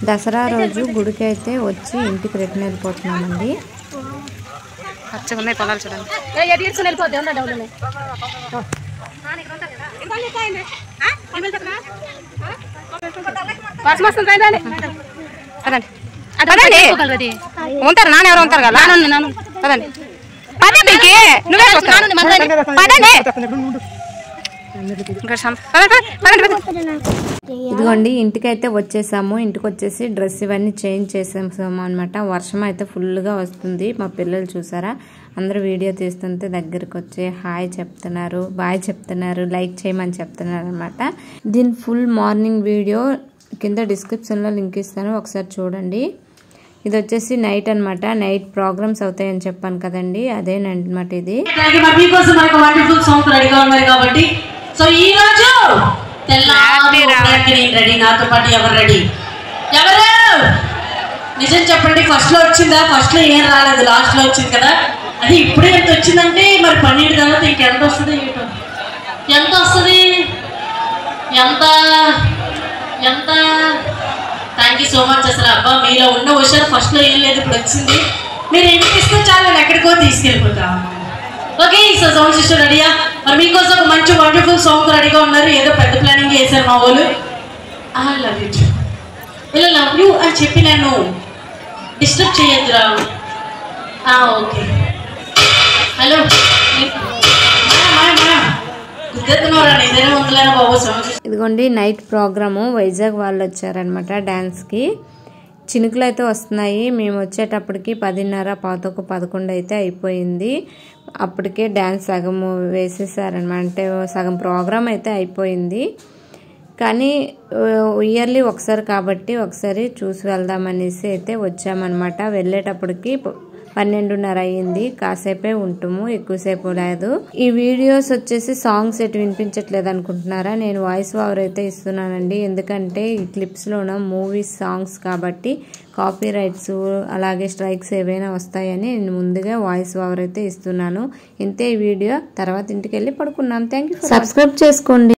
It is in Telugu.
దసరా రోజు గుడికి అయితే వచ్చి ఇంటికి రిటర్న్ వెళ్ళిపోతున్నామండి. పొలాలు చూడండి. ఉంటారు నాన్న ఎవరు ఉంటారు కదా పదండి. ఇదిగోండి ఇంటికైతే వచ్చేసాము. ఇంటికి వచ్చేసి డ్రెస్ ఇవన్నీ చేంజ్ చేసేసాము అనమాట. వర్షం అయితే ఫుల్గా వస్తుంది. మా పిల్లలు చూసారా అందరూ వీడియో తీస్తుంటే దగ్గరికి వచ్చి హాయ్ చెప్తున్నారు, బాయ్ చెప్తున్నారు, లైక్ చేయమని చెప్తున్నారు అనమాట. దీని ఫుల్ మార్నింగ్ వీడియో కింద డిస్క్రిప్షన్లో లింక్ ఇస్తాను, ఒకసారి చూడండి. ఇది వచ్చేసి నైట్ అనమాట. నైట్ ప్రోగ్రామ్స్ అవుతాయని చెప్పాను కదండి, అదేనమాట ఇది. సో ఈ రోజు రెడీ, నాతో పాటు ఎవరు రెడీ? ఎవరు నిజం చెప్పండి. ఫస్ట్ లో వచ్చిందా? ఫస్ట్ లో ఏం రాలేదు, లాస్ట్ లో వచ్చింది కదా. అది ఇప్పుడే ఎంత వచ్చిందంటే మరి 12 తర్వాత ఇంకెంత వస్తుంది? ఎంత వస్తుంది? ఎంత ఎంత థ్యాంక్ యూ సో మచ్. అసలు అబ్బా మీలో ఉన్న హుషారు ఫస్ట్ లో ఏం లేదు, ఇప్పుడు వచ్చింది. మీరు ఇంటికి ఇస్తే చాలు, నేను ఎక్కడికో తీసుకెళ్ళిపోతా. ఓకే, సో సౌండ్ సిస్టర్ రెడీయా? మరి మీకోసం ఒక మంచి వండర్ఫుల్ సాంగ్ రెడీగా ఉన్నారు. ఏదో పెద్ద ప్లానింగ్ చేశారు మా వాళ్ళు. ఐ లవ్ యూ, ఇలా లవ్ యూ అని చెప్పి నన్ను డిస్టర్బ్ చేయొద్దురా. ఓకే, హలో ఇదిగోండి నైట్ ప్రోగ్రాము. వైజాగ్ వాళ్ళు వచ్చారనమాట డాన్స్కి. చినుకులు అయితే వస్తున్నాయి. మేము వచ్చేటప్పటికి 10:30, 11 అయితే అయిపోయింది. అప్పటికే డ్యాన్స్ సగం వేసేసారనమాట. అంటే సగం ప్రోగ్రామ్ అయితే అయిపోయింది. కానీ ఇయర్లీ ఒకసారి కాబట్టి ఒకసారి చూసి వెళ్దామనేసి అయితే వచ్చామన్నమాట. వెళ్ళేటప్పటికి 12:30 అయ్యింది. కాసేపే ఉంటాము, ఎక్కువసేపు లేదు. ఈ వీడియోస్ వచ్చేసి సాంగ్స్ ఎటు వినిపించట్లేదు అనుకుంటున్నారా? నేను వాయిస్ ఓవర్ అయితే ఇస్తున్నానండి. ఎందుకంటే ఈ క్లిప్స్లోన మూవీస్ సాంగ్స్ కాబట్టి కాపీ రైట్స్ అలాగే స్ట్రైక్స్ ఏవైనా వస్తాయని నేను ముందుగా వాయిస్ ఓవర్ అయితే ఇస్తున్నాను. ఇంతే ఈ వీడియో. తర్వాత ఇంటికి వెళ్ళి పడుకున్నాం. Thank you. సబ్స్క్రైబ్ చేసుకోండి.